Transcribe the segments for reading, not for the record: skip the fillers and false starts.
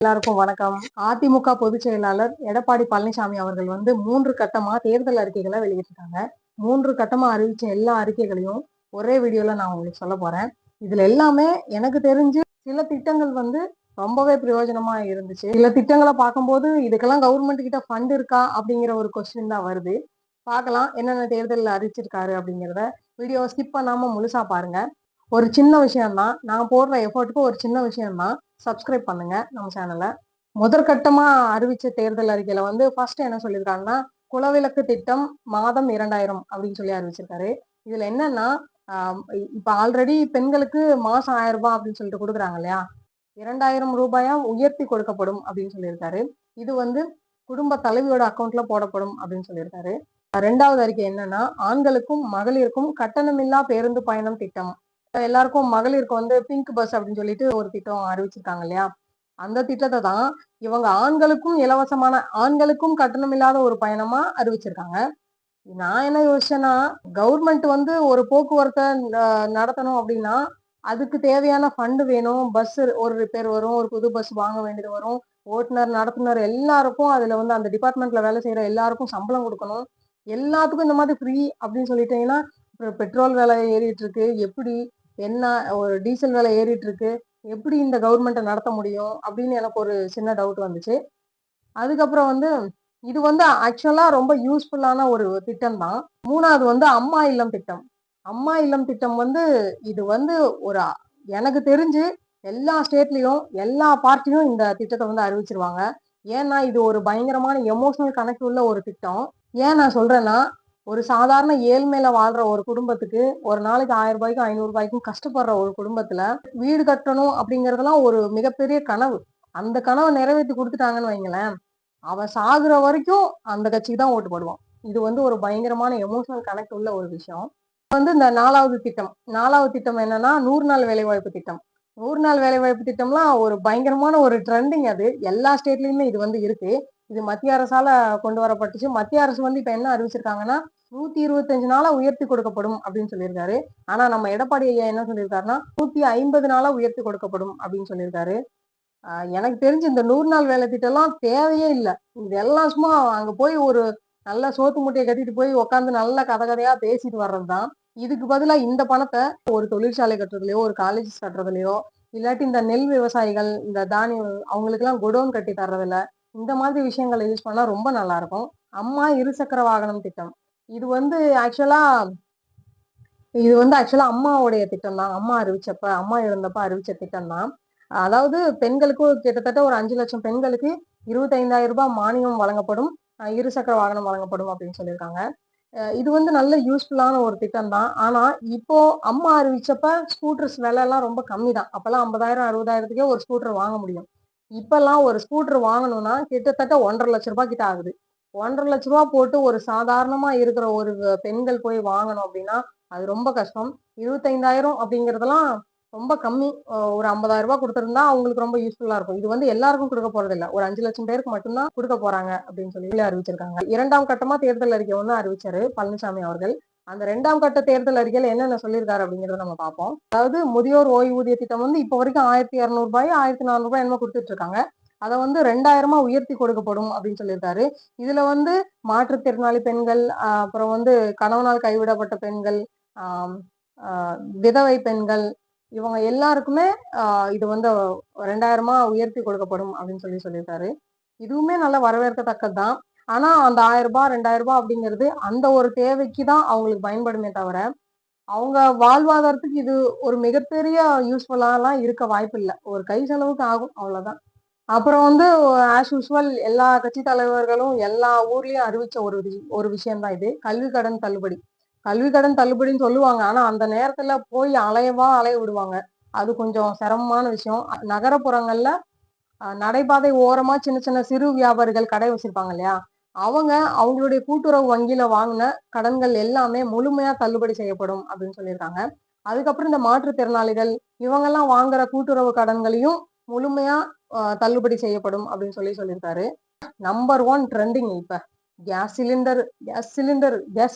எல்லாருக்கும் வணக்கம். அதிமுக பொதுச் செயலாளர் எடப்பாடி பழனிசாமி அவர்கள் வந்து 3 கட்டமா தேர்தல் அறிக்கைகளை வெளியிட்டிருக்காங்க. 3 கட்டமா அறிவிச்ச எல்லா அறிக்கைகளையும் ஒரே வீடியோல நான் உங்களுக்கு சொல்ல போறேன். இதுல எல்லாமே எனக்கு தெரிஞ்சு சில திட்டங்கள் வந்து ரொம்பவே பிரயோஜனமா இருந்துச்சு. சில திட்டங்களை பார்க்கும்போது இதுக்கெல்லாம் கவர்மெண்ட் கிட்ட ஃபண்ட் இருக்கா அப்படிங்கிற ஒரு கொஸ்டின் தான் வருது. பார்க்கலாம் என்னென்ன தேர்தலில் அறிவிச்சிருக்காரு அப்படிங்கிறத வீடியோ ஸ்கிப் பண்ணாம முழுசா பாருங்க. ஒரு சின்ன விஷயம் தான், நான் போடுற எஃபர்ட்டுக்கு ஒரு சின்ன விஷயம் தான். சப்ஸ்கிரைப் பண்ணுங்க நம்ம சேனலை. முதற்கட்டமா அறிவிச்ச தேர்தல் அறிக்கையில வந்து ஃபர்ஸ்ட் என்ன சொல்லியிருக்காங்கன்னா, குலவிளக்கு திட்டம் மாதம் 2000 அப்படின்னு சொல்லி அறிவிச்சிருக்காரு. இதுல என்னன்னா, இப்ப ஆல்ரெடி பெண்களுக்கு மாசம் 1000 ரூபாய் அப்படின்னு சொல்லிட்டு கொடுக்குறாங்க இல்லையா, 2000 ரூபாயா உயர்த்தி கொடுக்கப்படும் அப்படின்னு சொல்லியிருக்காரு. இது வந்து குடும்ப தலைவியோட அக்கௌண்ட்ல போடப்படும் அப்படின்னு சொல்லியிருக்காரு. 2வது அறிக்கை என்னன்னா, ஆண்களுக்கும் மகளிருக்கும் கட்டணமில்லா பேருந்து பயணம் திட்டம். எல்லாருக்கும் மகளிருக்கு வந்து பிங்க் பஸ் அப்படின்னு சொல்லிட்டு ஒரு திட்டம் அறிவிச்சிருக்காங்க இல்லையா, அந்த திட்டத்தை தான் இவங்க ஆண்களுக்கும் இலவசமான, ஆண்களுக்கும் கட்டணம் இல்லாத ஒரு பயணமா அறிவிச்சிருக்காங்க. நான் என்ன யோசிச்சேன்னா, கவர்மெண்ட் வந்து ஒரு போக்குவரத்தை நடத்தணும் அப்படின்னா அதுக்கு தேவையான ஃபண்டு வேணும். பஸ் ஒரு ரிப்பேர் வரும், ஒரு புது பஸ் வாங்க வேண்டியது வரும், ஓட்டுநர் நடத்துனர் எல்லாருக்கும் அதுல வந்து அந்த டிபார்ட்மெண்ட்ல வேலை செய்யற எல்லாருக்கும் சம்பளம் கொடுக்கணும். எல்லாத்துக்கும் இந்த மாதிரி ஃப்ரீ அப்படின்னு சொல்லிட்டீங்கன்னா பெட்ரோல் விலை ஏறிட்டு இருக்கு, எப்படி என்ன ஒரு டீசல் விலை ஏறிட்டு இருக்கு, எப்படி இந்த கவர்மெண்ட்டை நடத்த முடியும் அப்படின்னு எனக்கு ஒரு சின்ன டவுட் வந்துச்சு. அதுக்கப்புறம் வந்து இது வந்து ஆக்சுவலா ரொம்ப யூஸ்ஃபுல்லான ஒரு திட்டம் தான். 3வது வந்து அம்மா இல்லம் திட்டம். அம்மா இல்லம் திட்டம் வந்து இது வந்து ஒரு எனக்கு தெரிஞ்சு எல்லா ஸ்டேட்லயும் எல்லா பார்ட்டியும் இந்த திட்டத்தை வந்து அறிவிச்சிருவாங்க. ஏன்னா இது ஒரு பயங்கரமான எமோஷனல் கனெக்ட் உள்ள ஒரு திட்டம். ஏன் நான் சொல்றேன்னா, ஒரு சாதாரண ஏழ்மையில வாழ்ற ஒரு குடும்பத்துக்கு ஒரு நாளைக்கு 1000 ரூபாய்க்கும் 500 ரூபாய்க்கும் கஷ்டப்படுற ஒரு குடும்பத்துல வீடு கட்டணும் அப்படிங்கறதெல்லாம் ஒரு மிகப்பெரிய கனவு. அந்த கனவை நிறைவேற்றி கொடுத்துட்டாங்கன்னு வைங்களேன், அவன் சாகுற வரைக்கும் அந்த கட்சிக்கு தான் ஓட்டு போடுவான். இது வந்து ஒரு பயங்கரமான எமோஷனல் கனெக்ட் உள்ள ஒரு விஷயம். வந்து இந்த 4வது திட்டம் என்னன்னா 100 நாள் வேலைவாய்ப்பு திட்டம். 100 நாள் வேலைவாய்ப்பு திட்டம்லாம் ஒரு பயங்கரமான ஒரு ட்ரெண்டிங். அது எல்லா ஸ்டேட்லயுமே இது வந்து இருக்கு. இது மத்திய அரசால கொண்டு வரப்பட்டுச்சு. மத்திய அரசு வந்து இப்ப என்ன அறிவிச்சிருக்காங்கன்னா, 125 நாளா உயர்த்தி கொடுக்கப்படும் அப்படின்னு சொல்லியிருக்காரு. ஆனா நம்ம எடப்பாடி ஐயா என்ன சொல்லியிருக்காருன்னா, 150 நாளா உயர்த்தி கொடுக்கப்படும் அப்படின்னு சொல்லியிருக்காரு. எனக்கு தெரிஞ்சு இந்த 100 நாள் வேலை திட்டம் எல்லாம் தேவையே இல்லை. இதெல்லாம் சும்மா அங்க போய் ஒரு நல்ல சோத்து மூட்டையை கட்டிட்டு போய் உட்காந்து நல்ல கதை கதையா பேசிட்டு வர்றதுதான். இதுக்கு பதிலா இந்த பணத்தை ஒரு தொழிற்சாலை கட்டுறதுலயோ, ஒரு காலேஜஸ் கட்டுறதுலயோ, இல்லாட்டி இந்த நெல் விவசாயிகள், இந்த தானியம் அவங்களுக்கு எல்லாம் குடோன் கட்டி தர்றதுல, இந்த மாதிரி விஷயங்களை யூஸ் பண்ணா ரொம்ப நல்லா இருக்கும். அம்மா இருசக்கர வாகனம் திட்டம். இது வந்து ஆக்சுவலா அம்மாவுடைய திட்டம் தான். அம்மா இருந்தப்ப அறிவிச்ச திட்டம் தான். அதாவது பெண்களுக்கு கிட்டத்தட்ட ஒரு 5 லட்சம் பெண்களுக்கு 25,000 ரூபாய் மானியம் வழங்கப்படும், இருசக்கர வாகனம் வழங்கப்படும் அப்படின்னு சொல்லியிருக்காங்க. இது வந்து நல்ல யூஸ்ஃபுல்லான ஒரு திட்டம் தான். ஆனா இப்போ அம்மா அறிவிச்சப்ப ஸ்கூட்டர்ஸ் விலை எல்லாம் ரொம்ப கம்மி தான். அப்பெல்லாம் 50,000 60,000க்கே ஒரு ஸ்கூட்டர் வாங்க முடியும். இப்பெல்லாம் ஒரு ஸ்கூட்டர் வாங்கணும்னா கிட்டத்தட்ட 1,50,000 லட்சம் கிட்ட ஆகுது. 1,50,000 லட்சம் போட்டு ஒரு சாதாரணமா இருக்கிற ஒரு பெண்கள் போய் வாங்கணும் அப்படின்னா அது ரொம்ப கஷ்டம். 25,000 அப்படிங்கறதெல்லாம் ரொம்ப கம்மி. ஒரு 50,000 கொடுத்திருந்தா அவங்களுக்கு ரொம்ப யூஸ்ஃபுல்லா இருக்கும். இது வந்து எல்லாருக்கும் கொடுக்க போறது இல்ல, ஒரு 5 லட்சம் பேருக்கு மட்டும்தான் கொடுக்க போறாங்க அப்படின்னு சொல்லி அறிவிச்சிருக்காங்க. 2ஆம் கட்டமா தேர்தல் அறிக்கை ஒண்ணு அறிவிச்சாரு பழனிசாமி அவர்கள். அந்த 2ஆம் கட்ட தேர்தல் அறிக்கையில என்னென்ன சொல்லியிருக்காரு அப்படிங்கறத நம்ம பார்ப்போம். அதாவது முதியோர் ஓய்வூதிய திட்டம் வந்து இப்ப வரைக்கும் 1,200 ரூபாய் 1,400 ரூபாய் என்னமோ கொடுத்துட்டு இருக்காங்க. அதை வந்து 2000 உயர்த்தி கொடுக்கப்படும் அப்படின்னு சொல்லியிருக்காரு. இதுல வந்து மாற்றுத்திறனாளி பெண்கள், அப்புறம் வந்து கணவனால் கைவிடப்பட்ட பெண்கள், ஆஹ் விதவை பெண்கள், இவங்க எல்லாருக்குமே இது வந்து 2000 உயர்த்தி கொடுக்கப்படும் அப்படின்னு சொல்லியிருக்காரு. இதுவுமே நல்ல வரவேற்கத்தக்கது தான். ஆனா அந்த 1000 ரூபாய் 2000 ரூபாய் அப்படிங்கிறது அந்த ஒரு தேவைக்கு தான் அவங்களுக்கு பயன்படுமே தவிர அவங்க வாழ்வாதாரத்துக்கு இது ஒரு மிகப்பெரிய யூஸ்ஃபுல்லாலாம் இருக்க வாய்ப்பு இல்லை. ஒரு கை செலவுக்கு ஆகும், அவ்வளவுதான். அப்புறம் வந்து ஆஸ் யூஸ்வல் எல்லா கட்சி தலைவர்களும் எல்லா ஊர்லயும் அறிவிச்ச ஒரு விஷயம் தான் இது, கல்வி கடன் தள்ளுபடி. கல்வி கடன் தள்ளுபடின்னு சொல்லுவாங்க, ஆனா அந்த நேரத்துல போய் அலைய விடுவாங்க. அது கொஞ்சம் சிரமமான விஷயம். நகரப்புறங்கள்ல நடைபாதை ஓரமா சின்ன சின்ன சிறு வியாபாரிகள் கடை வச்சிருப்பாங்க இல்லையா, அவங்களுடைய கூட்டுறவு வங்கியில வாங்கின கடன்கள் எல்லாமே முழுமையா தள்ளுபடி செய்யப்படும் அப்படின்னு சொல்லியிருக்காங்க. அதுக்கப்புறம் இந்த மாற்றுத்திறனாளிகள் இவங்கெல்லாம் வாங்குற கூட்டுறவு கடன்களையும் முழுமையா தள்ளுபடி செய்யப்படும் அப்படின்னு சொல்லியிருக்காரு. நம்பர் 1 ட்ரெண்டிங் இப்ப கேஸ்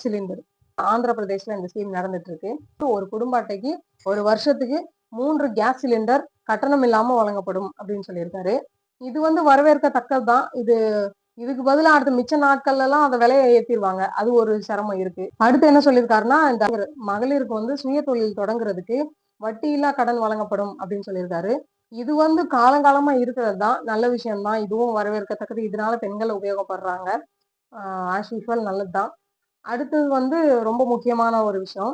சிலிண்டர் ஆந்திர பிரதேஷ்ல இந்த ஸ்கீம் நடந்துட்டு இருக்கு. ஒரு குடும்ப அட்டைக்கு ஒரு வருஷத்துக்கு 3 கேஸ் சிலிண்டர் கட்டணம் இல்லாம வழங்கப்படும் அப்படின்னு சொல்லியிருக்காரு. இது வந்து வரவேற்கத்தக்கது தான். இதுக்கு பதிலா அடுத்த மிச்ச நாட்கள்ல எல்லாம் அந்த விலையை ஏத்திருவாங்க. அது ஒரு சிரமம் இருக்கு. அடுத்து என்ன சொல்லியிருக்காருன்னா, இந்த மகளிருக்கு வந்து சுய தொழில் தொடங்குறதுக்கு வட்டியில்லா கடன் வழங்கப்படும் அப்படின்னு சொல்லியிருக்காரு. இது வந்து காலங்காலமா இருக்கிறது தான். நல்ல விஷயம் தான். இதுவும் வரவேற்கத்தக்கது. இதனால பெண்கள் உபயோகப்படுறாங்க. ஆஸ் யூசுவல் நல்லது தான். அடுத்தது வந்து ரொம்ப முக்கியமான ஒரு விஷயம்.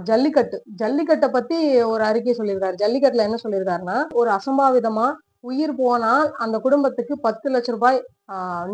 ஜல்லிக்கட்டு. ஜல்லிக்கட்ட பத்தி ஒரு அறிக்கை சொல்லியிருக்காரு. ஜல்லிக்கட்டுல என்ன சொல்லியிருக்காருன்னா, ஒரு அசம்பாவிதமா உயிர் போனால் அந்த குடும்பத்துக்கு 10,00,000 ரூபாய்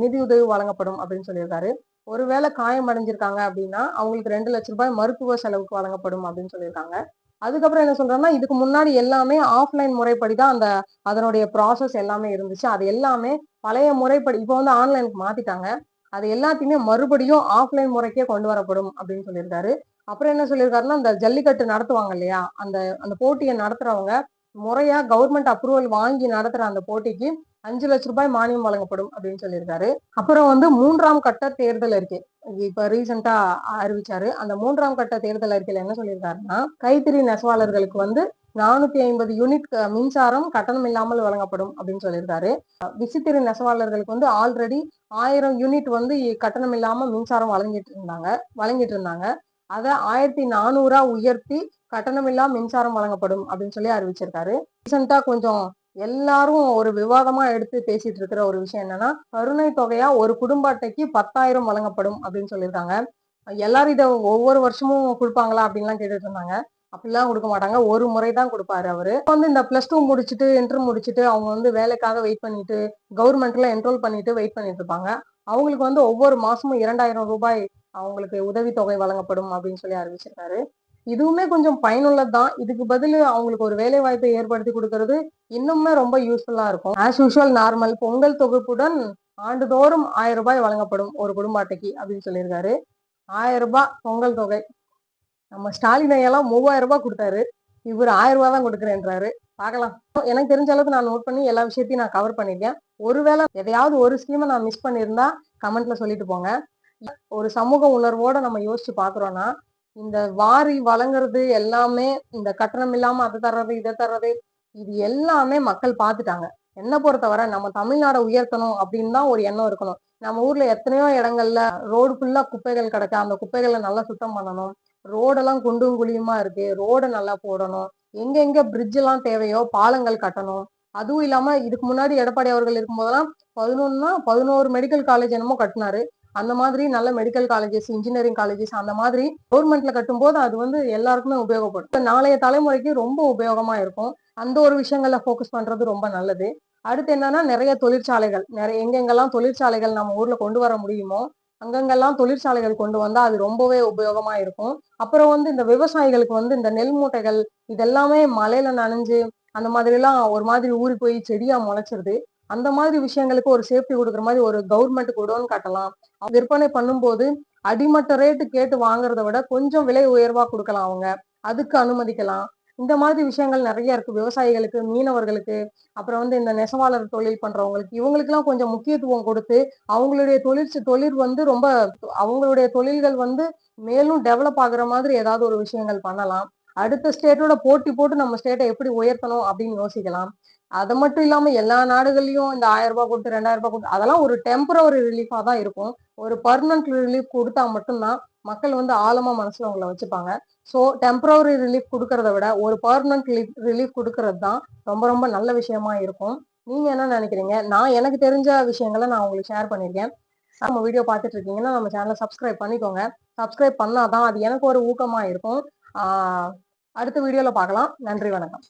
நிதியுதவி வழங்கப்படும் அப்படின்னு சொல்லியிருக்காரு. ஒருவேளை காயம் அடைஞ்சிருக்காங்க அப்படின்னா, அவங்களுக்கு 2,00,000 ரூபாய் மருத்துவ செலவுக்கு வழங்கப்படும் அப்படின்னு சொல்லியிருக்காங்க. அதுக்கப்புறம் என்ன சொல்றாருன்னா, இதுக்கு முன்னாடி எல்லாமே ஆஃப்லைன் முறைப்படி தான் அதனுடைய ப்ராசஸ் எல்லாமே இருந்துச்சு. அது எல்லாமே பழைய முறைப்படி இப்போ வந்து ஆன்லைனுக்கு மாத்திட்டாங்க. அது எல்லாத்தையுமே மறுபடியும் ஆஃப்லைன் முறைக்கே கொண்டு வரப்படும் அப்படின்னு சொல்லியிருக்காரு. அப்புறம் என்ன சொல்லியிருக்காருன்னா, இந்த ஜல்லிக்கட்டு நடத்துவாங்க இல்லையா? அந்த அந்த போட்டிய நடத்துறவங்க முறையா கவர்மெண்ட் அப்ரூவல் வாங்கி நடத்துற அந்த போட்டிக்கு 5,00,000 ரூபாய் மானியம் வழங்கப்படும் அப்படின்னு சொல்லியிருக்காரு. அப்புறம் வந்து 3ஆம் கட்ட தேர்தல் அறிக்கை. இப்ப ரீசெண்டா அறிவிச்சாரு. அந்த 3ஆம் கட்ட தேர்தல் அறிக்கையில என்ன சொல்லியிருக்காருன்னா, கைத்தறி நெசவாளர்களுக்கு வந்து 450 யூனிட் மின்சாரம் கட்டணம் இல்லாமல் வழங்கப்படும் அப்படின்னு சொல்லியிருக்காரு. விசித்திரி நெசவாளர்களுக்கு வந்து ஆல்ரெடி 1000 யூனிட் வந்து கட்டணம் இல்லாம மின்சாரம் வழங்கிட்டு இருந்தாங்க. அதை 1400 உயர்த்தி கட்டணமில்லா மின்சாரம் வழங்கப்படும் அப்படின்னு சொல்லி அறிவிச்சிருக்காரு. ரீசெண்டா கொஞ்சம் எல்லாரும் ஒரு விவாதமா எடுத்து பேசிட்டு இருக்கிற ஒரு விஷயம் என்னன்னா, கருணை தொகையா ஒரு குடும்ப அட்டைக்கு 10,000 வழங்கப்படும் அப்படின்னு சொல்லியிருக்காங்க. எல்லாரும் இதை ஒவ்வொரு வருஷமும் கொடுப்பாங்களா அப்படின்லாம் கேட்டுட்டு இருந்தாங்க. அப்படிலாம் கொடுக்க மாட்டாங்க. ஒரு முறை தான் கொடுப்பாரு அவரு. வந்து இந்த +2 முடிச்சுட்டு இன்டர் முடிச்சுட்டு அவங்க வந்து வேலைக்காக வெயிட் பண்ணிட்டு கவர்மெண்ட்ல என்ரோல் பண்ணிட்டு வெயிட் பண்ணிட்டு இருப்பாங்க. அவங்களுக்கு வந்து ஒவ்வொரு மாசமும் 2,000 ரூபாய் அவங்களுக்கு உதவித்தொகை வழங்கப்படும் அப்படின்னு சொல்லி அறிவிச்சிருக்காரு. இதுவுமே கொஞ்சம் பயனுள்ளது தான். இதுக்கு பதில் அவங்களுக்கு ஒரு வேலை வாய்ப்பை ஏற்படுத்தி கொடுக்கறது இன்னுமே ரொம்ப யூஸ்ஃபுல்லா இருக்கும். ஆஸ் யூஷுவல் நார்மல் பொங்கல் தொகுப்புடன் ஆண்டுதோறும் 1000 ரூபாய் வழங்கப்படும் ஒரு குடும்ப அட்டைக்கு அப்படின்னு சொல்லியிருக்காரு. 1000 ரூபாய் பொங்கல் தொகை. நம்ம ஸ்டாலின் ஐயெல்லாம் 3000 ரூபாய் கொடுத்தாரு. இவர் 1000 ரூபாய் தான் கொடுக்குறேன்றாரு. பார்க்கலாம். எனக்கு தெரிஞ்ச அளவுக்கு நான் நோட் பண்ணி எல்லா விஷயத்தையும் நான் கவர் பண்ணிருக்கேன். ஒருவேளை எதையாவது ஒரு ஸ்கீமை நான் மிஸ் பண்ணியிருந்தா கமெண்ட்ல சொல்லிட்டு போங்க. ஒரு சமூக உணர்வோட நம்ம யோசிச்சு பாக்குறோம்னா, இந்த வாரி வழங்குறது எல்லாமே, இந்த கட்டணம் இல்லாம அதை தர்றது இதை தர்றது, இது எல்லாமே மக்கள் பார்த்துட்டாங்க. என்ன பொறுத்தவரை நம்ம தமிழ்நாடை உயர்த்தணும் அப்படின்னு தான் ஒரு எண்ணம் இருக்கணும். நம்ம ஊர்ல எத்தனையோ இடங்கள்ல ரோடு ஃபுல்லா குப்பைகள் கிடக்கு. அந்த குப்பைகளை நல்லா சுத்தம் பண்ணணும். ரோடெல்லாம் குண்டும் குழியுமா இருக்கு. ரோடை நல்லா போடணும். எங்க பிரிட்ஜ் எல்லாம் தேவையோ பாலங்கள் கட்டணும். அதுவும் இல்லாம இதுக்கு முன்னாடி எடப்பாடி அவர்கள் இருக்கும்போதெல்லாம் 11 மெடிக்கல் காலேஜ் என்னமோ கட்டினாரு. அந்த மாதிரி நல்ல மெடிக்கல் காலேஜஸ், இன்ஜினியரிங் காலேஜஸ் அந்த மாதிரி கவர்மெண்ட்ல கட்டும்போது அது வந்து எல்லாருக்குமே உபயோகப்படும். இப்ப நாளைய தலைமுறைக்கு ரொம்ப உபயோகமா இருக்கும். அந்த ஒரு விஷயங்கள்ல ஃபோக்கஸ் பண்றது ரொம்ப நல்லது. அடுத்து என்னன்னா, நிறைய தொழிற்சாலைகள், எங்கெங்கெல்லாம் தொழிற்சாலைகள் நம்ம ஊர்ல கொண்டு வர முடியுமோ அங்கங்கெல்லாம் தொழிற்சாலைகள் கொண்டு வந்தா அது ரொம்பவே உபயோகமா இருக்கும். அப்புறம் வந்து இந்த விவசாயிகளுக்கு வந்து இந்த நெல் மூட்டைகள் இதெல்லாமே மழையில நனைஞ்சு அந்த மாதிரி எல்லாம் ஒரு மாதிரி ஊறி போய் செடியா முளைச்சிருது. அந்த மாதிரி விஷயங்களுக்கு ஒரு சேஃப்டி கொடுக்குற மாதிரி ஒரு கவர்மெண்ட் குடோன் கட்டலாம். விற்பனை பண்ணும்போது அடிமட்ட ரேட்டு கேட்டு வாங்குறத விட கொஞ்சம் விலை உயர்வா கொடுக்கலாம் அவங்க. அதுக்கு அனுமதிக்கலாம். இந்த மாதிரி விஷயங்கள் நிறைய இருக்கு. விவசாயிகளுக்கு, மீனவர்களுக்கு, அப்புறம் வந்து இந்த நெசவாளர் தொழில் பண்றவங்களுக்கு, இவங்களுக்கு எல்லாம் கொஞ்சம் முக்கியத்துவம் கொடுத்து அவங்களுடைய தொழில் வந்து ரொம்ப அவங்களுடைய தொழில்கள் வந்து மேலும் டெவலப் ஆகுற மாதிரி ஏதாவது ஒரு விஷயங்கள் பண்ணலாம். அடுத்த ஸ்டேட்டோட போட்டி போட்டு நம்ம ஸ்டேட்டை எப்படி உயர்த்தணும் அப்படின்னு யோசிக்கலாம். அது மட்டும் இல்லாம எல்லா நாடுகள்லயும் இந்த 1000 ரூபாய் கொடுத்து 2000 ரூபாய் கொடுத்து அதெல்லாம் ஒரு டெம்பரவரி ரிலீஃபா தான் இருக்கும். ஒரு பர்மனன்ட் ரிலீஃப் கொடுத்தா மட்டும்தான் மக்கள் வந்து ஆழமா மனசுல அவங்கள வச்சுப்பாங்க. ஸோ டெம்பரவரி ரிலீஃப் கொடுக்கறத விட ஒரு பர்மனன்ட் ரிலீஃப் கொடுக்கறது தான் ரொம்ப ரொம்ப நல்ல விஷயமா இருக்கும். நீங்க என்ன நினைக்கிறீங்க? நான் எனக்கு தெரிஞ்ச விஷயங்களை நான் உங்களுக்கு ஷேர் பண்ணிருக்கேன். நம்ம வீடியோ பார்த்துட்டு இருக்கீங்கன்னா நம்ம சேனலை சப்ஸ்கிரைப் பண்ணிக்கோங்க. சப்ஸ்கிரைப் பண்ணாதான் அது எனக்கு ஒரு ஊக்கமா இருக்கும். அடுத்த வீடியோல பார்க்கலாம். நன்றி, வணக்கம்.